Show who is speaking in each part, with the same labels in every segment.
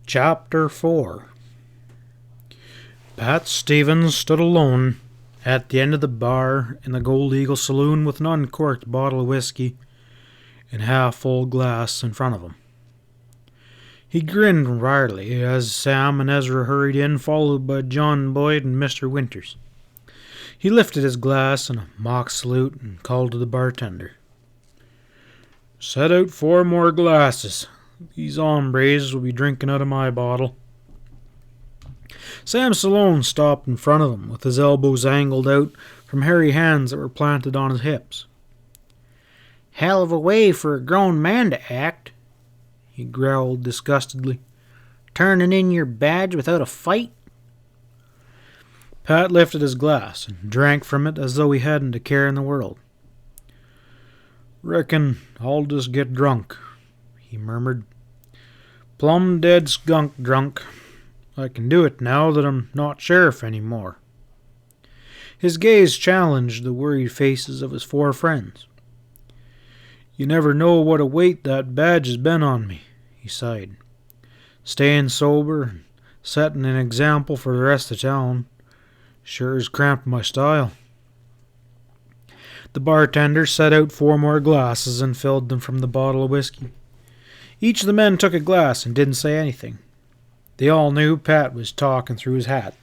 Speaker 1: Chapter 4. Pat Stevens stood alone at the end of the bar in the Gold Eagle Saloon with an uncorked bottle of whiskey and half-full glass in front of him. He grinned wryly as Sam and Ezra hurried in, followed by John Boyd and Mr. Winters. He lifted his glass in a mock salute and called to the bartender. "Set out 4 more glasses. These hombres will be drinking out of my bottle." Sam Salone stopped in front of him, with his elbows angled out from hairy hands that were planted on his hips.
Speaker 2: "Hell of a way for a grown man to act," he growled disgustedly. "Turning in your badge without a fight."
Speaker 1: Pat lifted his glass and drank from it as though he hadn't a care in the world. "Reckon I'll just get drunk," he murmured. "Plumb dead skunk drunk. I can do it now that I'm not sheriff anymore." His gaze challenged the worried faces of his 4 friends. "You never know what a weight that badge has been on me," he sighed. "Staying sober and setting an example for the rest of town sure has cramped my style." The bartender set out 4 more glasses and filled them from the bottle of whiskey. Each of the men took a glass and didn't say anything. They all knew Pat was talking through his hat.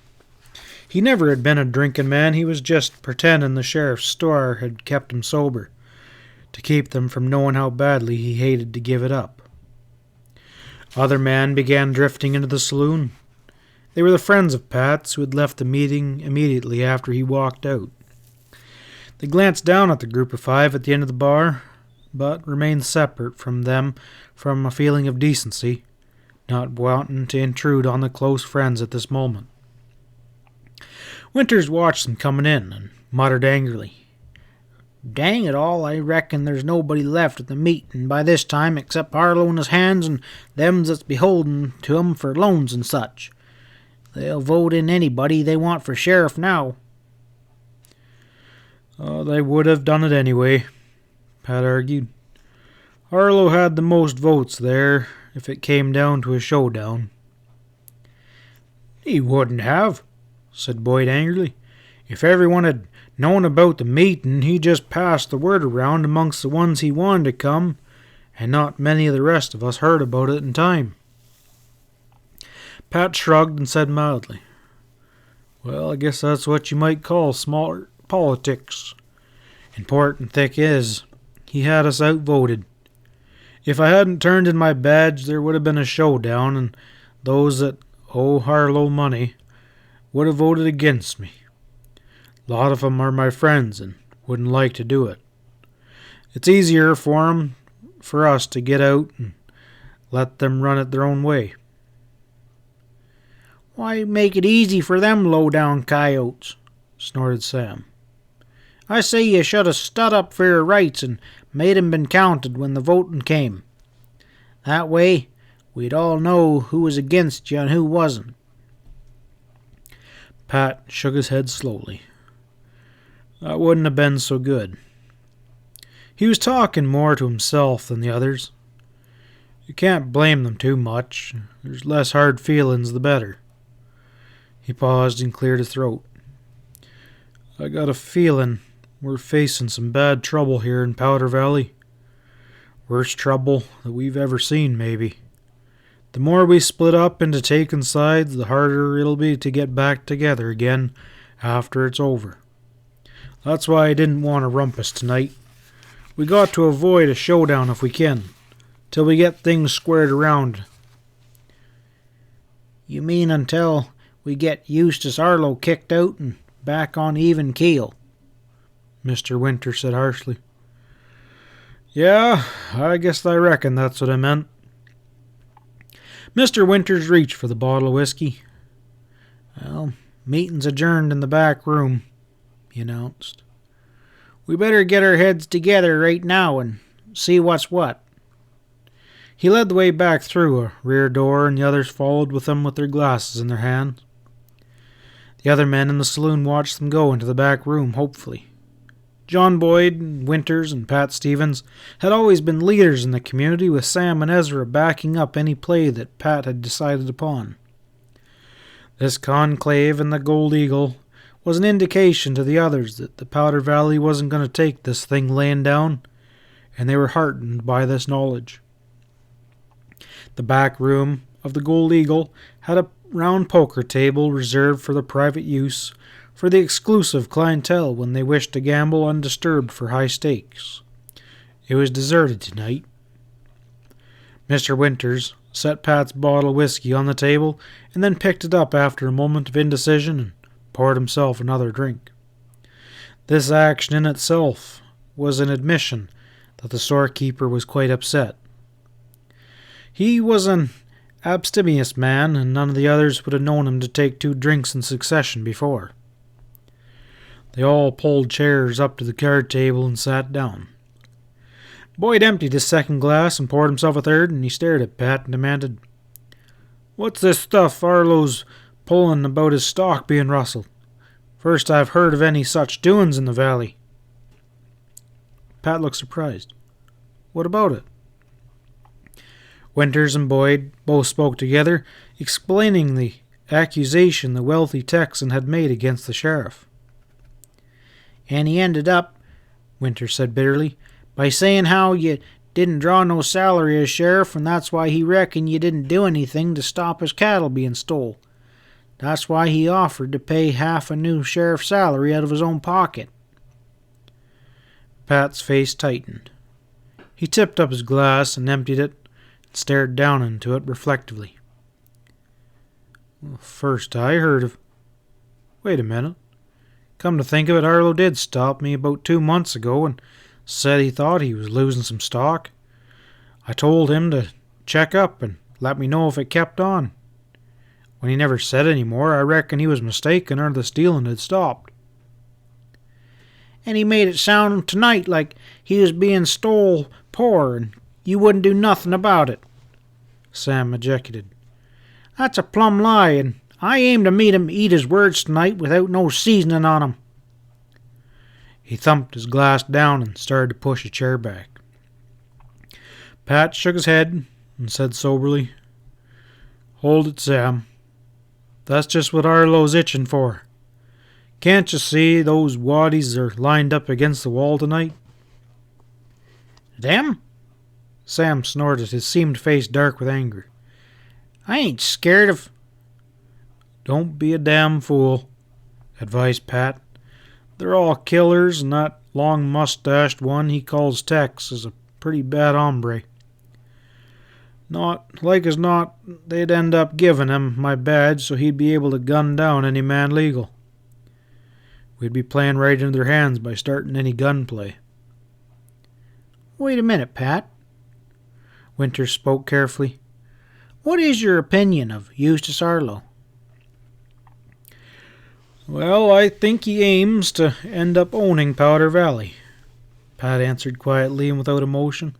Speaker 1: He never had been a drinking man. He was just pretending the sheriff's store had kept him sober, to keep them from knowing how badly he hated to give it up. Other men began drifting into the saloon. They were the friends of Pat's who had left the meeting immediately after he walked out. They glanced down at the group of 5 at the end of the bar, but remained separate from them from a feeling of decency, not wanting to intrude on the close friends at this moment. Winters watched them coming in and muttered angrily,
Speaker 2: "Dang it all, I reckon there's nobody left at the meeting by this time except Harlow and his hands and them that's beholden to 'em for loans and such. They'll vote in anybody they want for sheriff now."
Speaker 1: They would have done it anyway," Pat argued. "Harlow had the most votes there, if it came down to a showdown."
Speaker 2: "He wouldn't have," said Boyd angrily. "If everyone had known about the meeting, he just passed the word around amongst the ones he wanted to come, and not many of the rest of us heard about it in time."
Speaker 1: Pat shrugged and said mildly, "Well, I guess that's what you might call smaller politics. Important thing is, he had us outvoted. If I hadn't turned in my badge, there would have been a showdown, and those that owe Harlow money would have voted against me. A lot of 'em are my friends and wouldn't like to do it. It's easier for us to get out and let them run it their own way."
Speaker 2: "Why make it easy for them low-down coyotes?" snorted Sam. "I say you should have stood up for your rights and made 'em been counted when the voting came. That way, we'd all know who was against you and who wasn't."
Speaker 1: Pat shook his head slowly. That wouldn't have been so good. He was talking more to himself than the others. You can't blame them too much. There's less hard feelings the better. He paused and cleared his throat. "I got a feeling we're facing some bad trouble here in Powder Valley. Worst trouble that we've ever seen, maybe. The more we split up into taking sides, the harder it'll be to get back together again after it's over. That's why I didn't want a rumpus tonight. We got to avoid a showdown if we can, till we get things squared around."
Speaker 2: "You mean until we get Eustace Harlow kicked out and back on even keel?"
Speaker 1: Mr. Winter said harshly. "Yeah, I guess I reckon that's what I meant." Mr. Winters reached for the bottle of whiskey.
Speaker 2: "Well, meeting's adjourned in the back room," he announced. "We better get our heads together right now and see what's what."
Speaker 1: He led the way back through a rear door, and the others followed with him with their glasses in their hands. The other men in the saloon watched them go into the back room hopefully. John Boyd, Winters, and Pat Stevens had always been leaders in the community, with Sam and Ezra backing up any play that Pat had decided upon. This conclave in the Gold Eagle was an indication to the others that the Powder Valley wasn't going to take this thing laying down, and they were heartened by this knowledge. The back room of the Gold Eagle had a round poker table reserved for the private use for the exclusive clientele when they wished to gamble undisturbed for high stakes. It was deserted tonight. Mr. Winters set Pat's bottle of whiskey on the table and then picked it up after a moment of indecision and poured himself another drink. This action in itself was an admission that the storekeeper was quite upset. He was an abstemious man, and none of the others would have known him to take 2 drinks in succession before. They all pulled chairs up to the card table and sat down. Boyd emptied his second glass and poured himself a third, and he stared at Pat and demanded, "What's this stuff Arlo's pulling about his stock being rustled? First I've heard of any such doings in the valley." Pat looked surprised. "What about it?" Winters and Boyd both spoke together, explaining the accusation the wealthy Texan had made against the sheriff. "And he ended up," Winters said bitterly, "by saying how you didn't draw no salary as sheriff, and that's why he reckoned you didn't do anything to stop his cattle being stole. That's why he offered to pay half a new sheriff's salary out of his own pocket." Pat's face tightened. He tipped up his glass and emptied it and stared down into it reflectively. "First I heard of... Wait a minute. Come to think of it, Arlo did stop me about 2 months ago and said he thought he was losing some stock. I told him to check up and let me know if it kept on. When he never said any more, I reckon he was mistaken or the stealing had stopped." "And he made it sound tonight like he was being stole poor and you wouldn't do nothing about it," Sam ejaculated. "That's a plumb lie, and I aim to meet him eat his words tonight without no seasoning on 'em." He thumped his glass down and started to push a chair back. Pat shook his head and said soberly, "Hold it, Sam. That's just what Arlo's itching for. Can't you see those waddies are lined up against the wall tonight?" "Them?" Sam snorted, his seamed face dark with anger. "I ain't scared of..." "Don't be a damn fool," advised Pat. "They're all killers, and that long-mustached one he calls Tex is a pretty bad hombre. Not like as not, they'd end up giving him my badge so he'd be able to gun down any man legal. We'd be playing right into their hands by starting any gunplay." "Wait a minute, Pat." Winters spoke carefully. "What is your opinion of Eustace Arlo?" "Well, I think he aims to end up owning Powder Valley," Pat answered quietly and without emotion.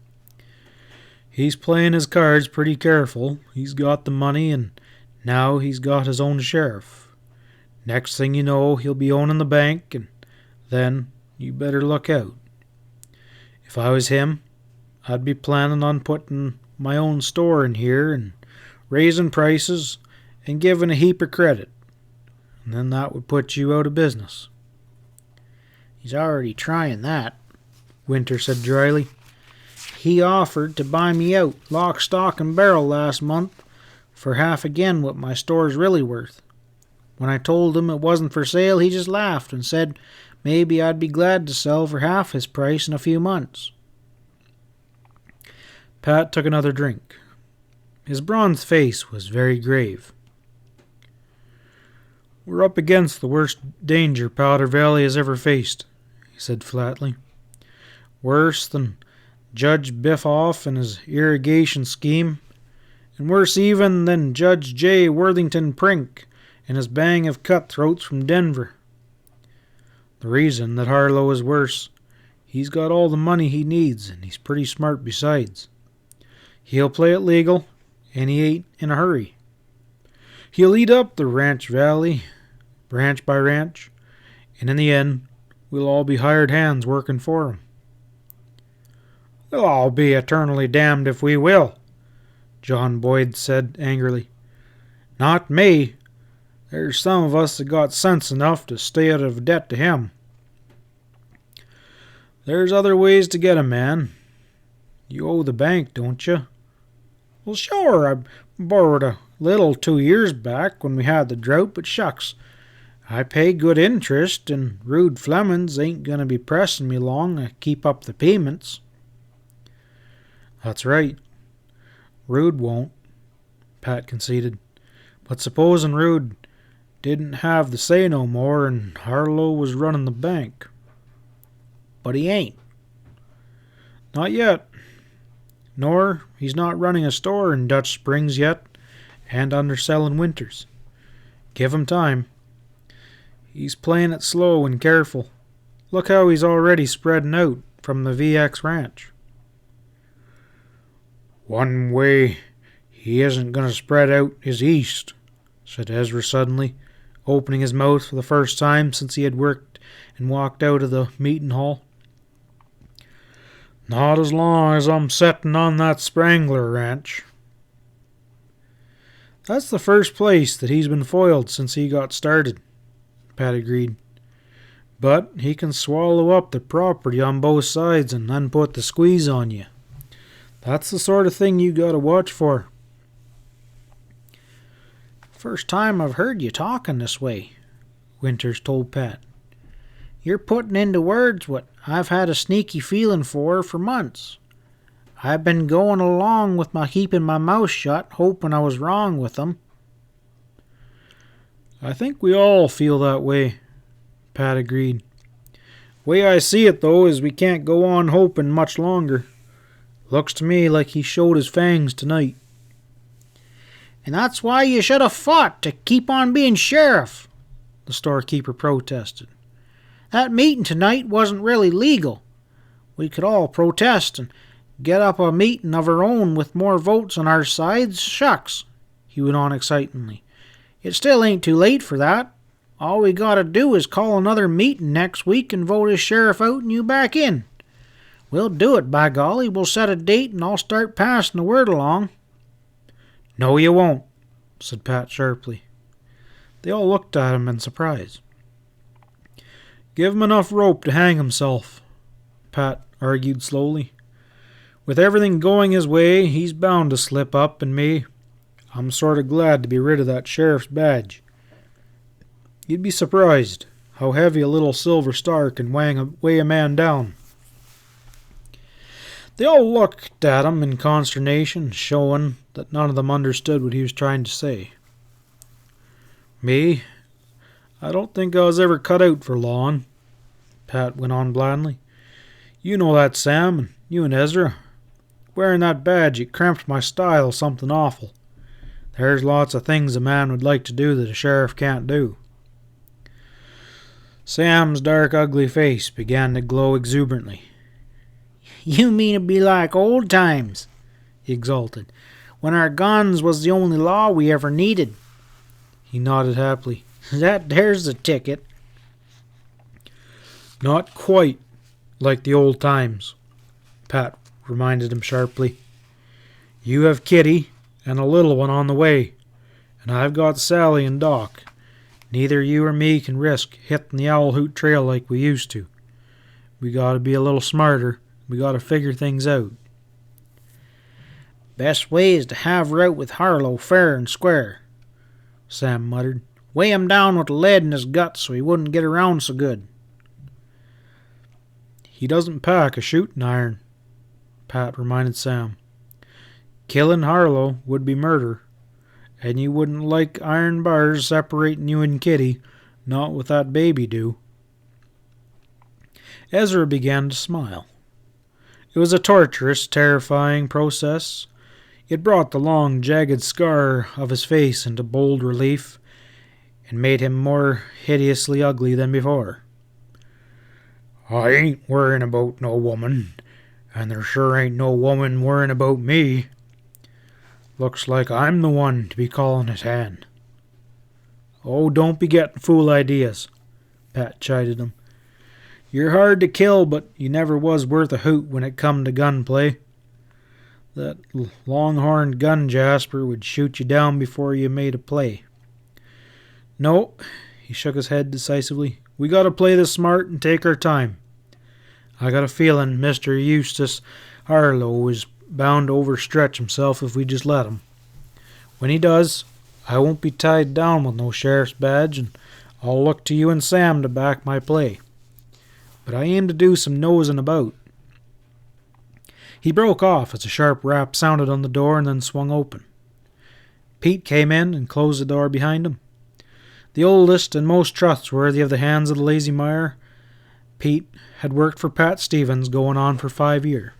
Speaker 1: "He's playing his cards pretty careful. He's got the money, and now he's got his own sheriff. Next thing you know, he'll be owning the bank, and then you better look out. If I was him, I'd be planning on putting my own store in here and raising prices and giving a heap of credit. And then that would put you out of business." "He's already trying that," Winter said dryly. "He offered to buy me out, lock, stock, and barrel last month for half again what my store's really worth. When I told him it wasn't for sale, he just laughed and said maybe I'd be glad to sell for half his price in a few months." Pat took another drink. His bronzed face was very grave. "We're up against the worst danger Powder Valley has ever faced," he said flatly. "Worse than Judge Biffoff and his irrigation scheme, and worse even than Judge J. Worthington Prink and his bang of cutthroats from Denver. The reason that Arlo is worse, he's got all the money he needs, and he's pretty smart besides. He'll play it legal, and he ain't in a hurry. He'll eat up the ranch valley, branch by ranch, and in the end We'll all be hired hands working for him."
Speaker 2: "We'll all be eternally damned if we will," John Boyd said angrily. "Not me. There's some of us that got sense enough to stay out of debt to him."
Speaker 1: "There's other ways to get 'em, man. You owe the bank, don't you?"
Speaker 2: "Well, sure, I borrowed a little 2 years back when we had the drought, but shucks, I pay good interest, and Rude Flemings ain't going to be pressing me long to keep up the payments."
Speaker 1: "That's right. Rude won't," Pat conceded. "But supposing Rude didn't have the say no more and Harlow was running the bank?"
Speaker 2: "But he ain't."
Speaker 1: "Not yet. Nor he's not running a store in Dutch Springs yet and underselling Winters. Give him time. He's playing it slow and careful. Look how he's already spreading out from the VX ranch."
Speaker 2: "One way he isn't going to spread out is east," said Ezra suddenly, opening his mouth for the first time since he had worked and walked out of the meeting hall.
Speaker 1: "Not as long as I'm setting on that Sprangler ranch."
Speaker 2: "That's the first place that he's been foiled since he got started," Pat agreed.
Speaker 1: "But he can swallow up the property on both sides and then put the squeeze on you. That's the sort of thing you got to watch for."
Speaker 2: "First time I've heard you talking this way," Winters told Pat. "You're putting into words what I've had a sneaky feeling for months. I've been going along with my keeping my mouth shut, hoping I was wrong with them."
Speaker 1: "I think we all feel that way," Pat agreed. "Way I see it, though, is we can't go on hoping much longer. Looks to me like he showed his fangs tonight."
Speaker 2: "And that's why you should have fought to keep on being sheriff," the storekeeper protested. "That meeting tonight wasn't really legal. We could all protest and get up a meeting of our own with more votes on our sides. Shucks," he went on excitedly. "It still ain't too late for that. All we gotta do is call another meeting next week and vote his sheriff out and you back in. We'll do it, by golly. We'll set a date and I'll start passing the word along."
Speaker 1: "No, you won't," said Pat sharply. They all looked at him in surprise. "Give him enough rope to hang himself," Pat argued slowly. "With everything going his way, he's bound to slip up, and me, I'm sort of glad to be rid of that sheriff's badge. You'd be surprised how heavy a little silver star can weigh a man down." They all looked at him in consternation, showing that none of them understood what he was trying to say. "Me, I don't think I was ever cut out for long," Pat went on blandly. "You know that, Sam, and you and Ezra. Wearing that badge, it cramped my style something awful. There's lots of things a man would like to do that a sheriff can't do." Sam's dark, ugly face began to glow exuberantly.
Speaker 2: "You mean it'd be like old times," he exulted, "when our guns was the only law we ever needed."
Speaker 1: He nodded happily.
Speaker 2: There's the ticket."
Speaker 1: "Not quite like the old times," Pat reminded him sharply. "You have Kitty and a little one on the way, and I've got Sally and Doc. Neither you or me can risk hitting the Owl Hoot Trail like we used to. We got to be a little smarter. We got to figure things out."
Speaker 2: "Best way is to have her out with Harlow fair and square," Sam muttered. "Weigh him down with lead in his guts so he wouldn't get around so good."
Speaker 1: "He doesn't pack a shooting iron," Pat reminded Sam. "Killing Harlow would be murder, and you wouldn't like iron bars separating you and Kitty, not with that baby do." Ezra began to smile. It was a torturous, terrifying process. It brought the long, jagged scar of his face into bold relief and made him more hideously ugly than before.
Speaker 2: "I ain't worrying about no woman, and there sure ain't no woman worrying about me. Looks like I'm the one to be calling his hand."
Speaker 1: "Oh, don't be getting fool ideas," Pat chided him. You're hard to kill, but you never was worth a hoot when it come to gunplay. That long-horned gun jasper would shoot you down before you made a play. No, he shook his head decisively. We gotta play this smart and take our time. I got a feeling Mr. Eustace Harlow is bound to overstretch himself if we just let him. When he does, I won't be tied down with no sheriff's badge, and I'll look to you and Sam to back my play. But I aim to do some nosing about. He broke off as a sharp rap sounded on the door and then swung open. Pete came in and closed the door behind him. The oldest and most trustworthy of the hands of the Lazy Mire, Pete had worked for Pat Stevens going on for 5 years.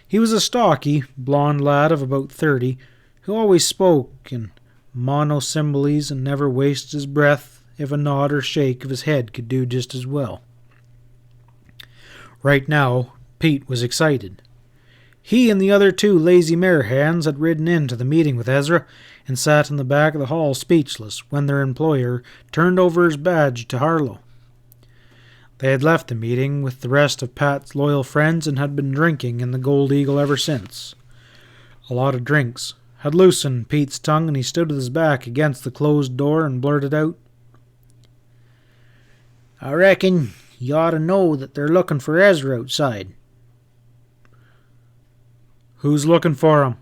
Speaker 1: He was a stocky, blond lad of about 30 who always spoke in monosyllables and never wasted his breath if a nod or shake of his head could do just as well. Right now, Pete was excited. He and the other 2 lazy mare hands had ridden in to the meeting with Ezra and sat in the back of the hall speechless when their employer turned over his badge to Harlow. They had left the meeting with the rest of Pat's loyal friends and had been drinking in the Gold Eagle ever since. A lot of drinks had loosened Pete's tongue, and he stood with his back against the closed door and blurted out, "I reckon you ought to know that they're looking for Ezra outside." "Who's looking for him?"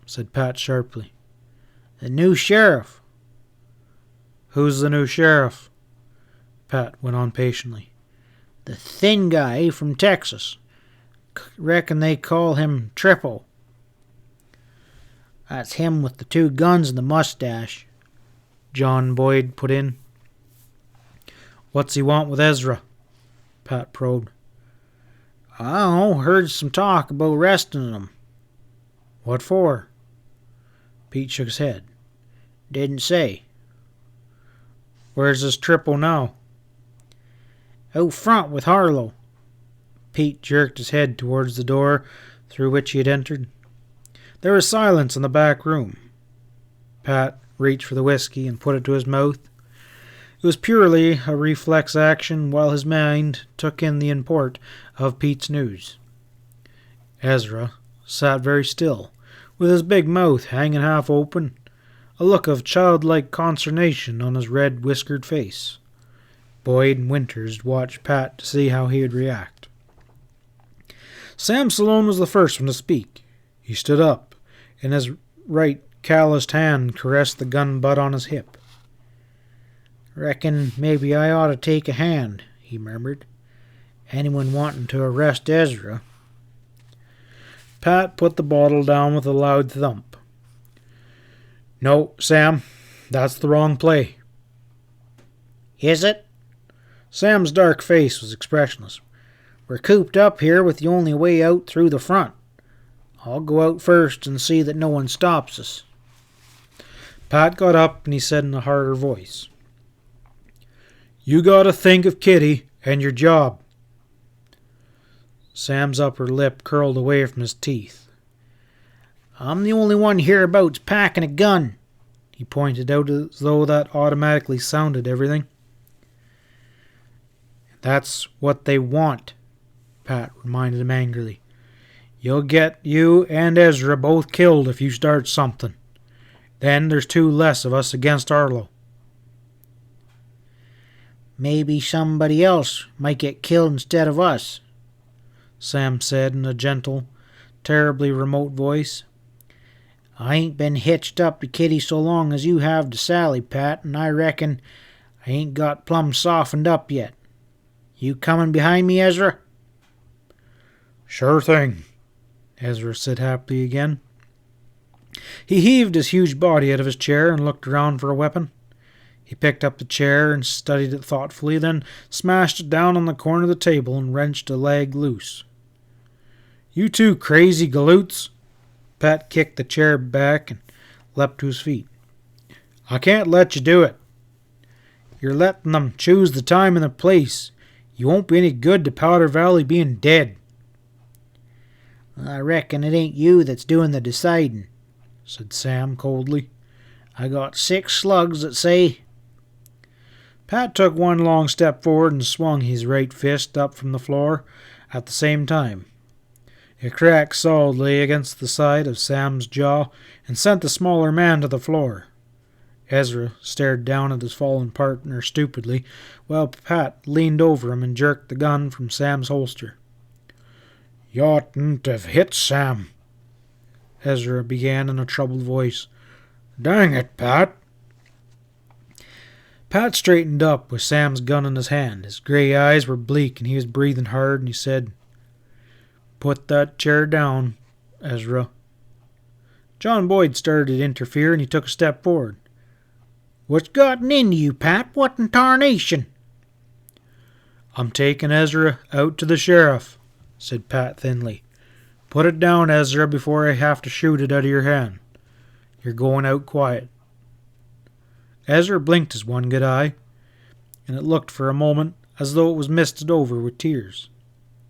Speaker 1: said Pat sharply. "The new sheriff." "Who's the new sheriff?" Pat went on patiently. "The thin guy from Texas. Reckon they call him Triple." "That's him with the 2 guns and the mustache," John Boyd put in. "What's he want with Ezra?" Pat probed. "I don't know, heard some talk about arresting him." "What for?" Pete shook his head. "Didn't say." "Where's this Triple now?" "Out front with Harlow." Pete jerked his head towards the door through which he had entered. There was silence in the back room. Pat reached for the whiskey and put it to his mouth. It was purely a reflex action while his mind took in the import of Pete's news. Ezra sat very still, with his big mouth hanging half open, a look of childlike consternation on his red whiskered face. Boyd and Winters watched Pat to see how he would react. Sam Salone was the first one to speak. He stood up, and his right calloused hand caressed the gun butt on his hip. "Reckon maybe I ought to take a hand," he murmured. "Anyone wanting to arrest Ezra." Pat put the bottle down with a loud thump. "No, Sam, that's the wrong play." "Is it?" Sam's dark face was expressionless. "We're cooped up here with the only way out through the front. I'll go out first and see that no one stops us." Pat got up and he said in a harder voice, "You gotta think of Kitty and your job." Sam's upper lip curled away from his teeth. "I'm the only one hereabouts packing a gun," he pointed out as though that automatically sounded everything. "That's what they want," Pat reminded him angrily. "You'll get you and Ezra both killed if you start something. Then there's 2 less of us against Harlow." "Maybe somebody else might get killed instead of us," Sam said in a gentle, terribly remote voice. "I ain't been hitched up to Kitty so long as you have to Sally, Pat, and I reckon I ain't got plumb softened up yet. You coming behind me, Ezra?" "Sure thing," Ezra said happily again. He heaved his huge body out of his chair and looked around for a weapon. He picked up the chair and studied it thoughtfully, then smashed it down on the corner of the table and wrenched a leg loose. "You 2 crazy galoots!" Pat kicked the chair back and leapt to his feet. "I can't let you do it. You're letting them choose the time and the place. You won't be any good to Powder Valley being dead." "I reckon it ain't you that's doing the deciding," said Sam coldly. "I got 6 slugs that say—"
Speaker 2: Pat took one long step forward and swung his right fist up from the floor at the same time. It cracked solidly against the side of Sam's jaw and sent the smaller man to the floor. Ezra stared down at his fallen partner stupidly, while Pat leaned over him and jerked the gun from Sam's holster. "You oughtn't to have hit Sam," Ezra began in a troubled voice. "Dang it, Pat." Pat straightened up with Sam's gun in his hand. His gray eyes were bleak and he was breathing hard, and he said, "Put that chair down, Ezra." John Boyd started to interfere, and he took a step forward. "What's gotten into you, Pat? What in tarnation?" "I'm taking Ezra out to the sheriff," said Pat thinly. "Put it down, Ezra, before I have to shoot it out of your hand. You're going out quiet." Ezra blinked his one good eye, and it looked for a moment as though it was misted over with tears.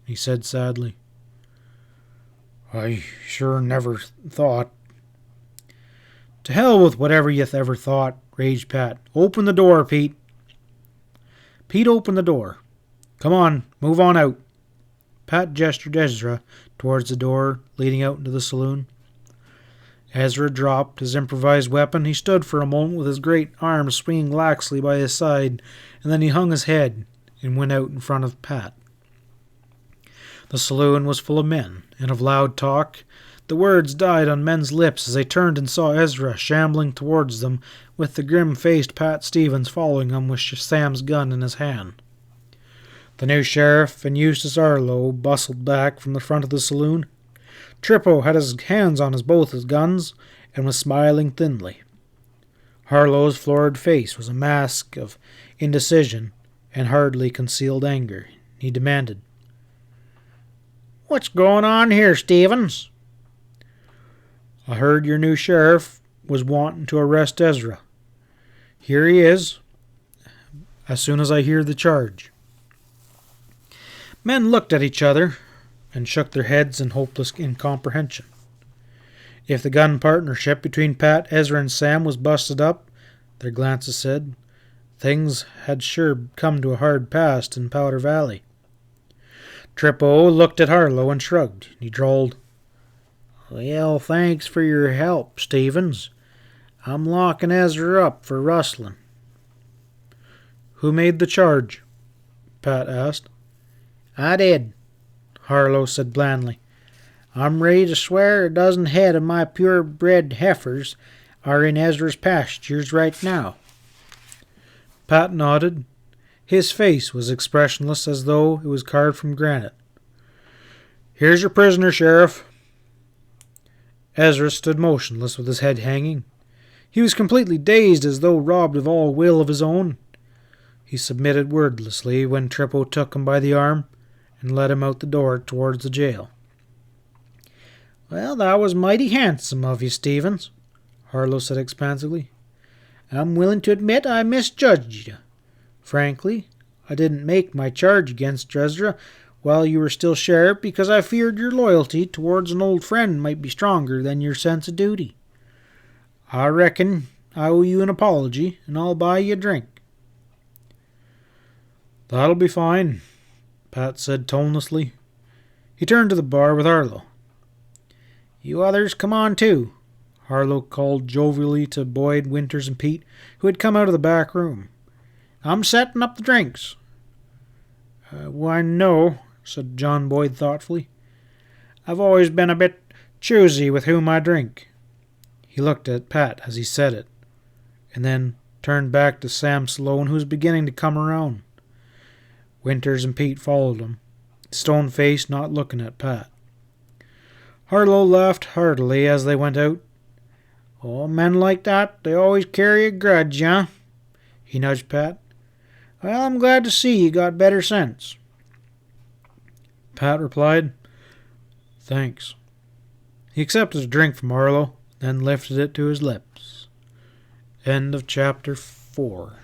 Speaker 2: He said sadly, "I sure never thought." "To hell with whatever you ever thought," raged Pat. "Open the door, Pete." Pete opened the door. "Come on, move on out." Pat gestured Ezra towards the door leading out into the saloon. Ezra dropped his improvised weapon. He stood for a moment with his great arms swinging laxly by his side, and then he hung his head and went out in front of Pat. The saloon was full of men, and of loud talk. The words died on men's lips as they turned and saw Ezra shambling towards them, with the grim-faced Pat Stevens following him with Sam's gun in his hand. The new sheriff and Eustace Arlo bustled back from the front of the saloon. Trippo had his hands on both his guns and was smiling thinly. Harlow's florid face was a mask of indecision and hardly concealed anger. He demanded, "What's going on here, Stevens?" "I heard your new sheriff was wanting to arrest Ezra. Here he is, as soon as I hear the charge." Men looked at each other and shook their heads in hopeless incomprehension. If the gun partnership between Pat, Ezra, and Sam was busted up, their glances said, things had sure come to a hard pass in Powder Valley. Trippo looked at Harlow and shrugged. He drawled, "Well, thanks for your help, Stevens. I'm locking Ezra up for rustling." "Who made the charge?" Pat asked. "I did," Harlow said blandly. "I'm ready to swear a dozen head of my purebred heifers are in Ezra's pastures right now." Pat nodded. His face was expressionless, as though it was carved from granite. "Here's your prisoner, Sheriff." Ezra stood motionless with his head hanging. He was completely dazed, as though robbed of all will of his own. He submitted wordlessly when Trippo took him by the arm and led him out the door towards the jail. "Well, that was mighty handsome of you, Stevens," Harlow said expansively. "I'm willing to admit I misjudged you. Frankly, I didn't make my charge against Ezra while you were still sheriff because I feared your loyalty towards an old friend might be stronger than your sense of duty. I reckon I owe you an apology, and I'll buy you a drink." "That'll be fine," Pat said tonelessly. He turned to the bar with Harlow. "You others come on too," Harlow called jovially to Boyd, Winters, and Pete, who had come out of the back room. "I'm setting up the drinks." Why, no," said John Boyd thoughtfully. "I've always been a bit choosy with whom I drink." He looked at Pat as he said it, and then turned back to Sam Sloane, who was beginning to come around. Winters and Pete followed him, stone-faced, not looking at Pat. Harlow laughed heartily as they went out. "Oh, men like that, they always carry a grudge, huh?" He nudged Pat. "Well, I'm glad to see you got better sense." Pat replied, "Thanks." He accepted a drink from Harlow, then lifted it to his lips. End of chapter 4.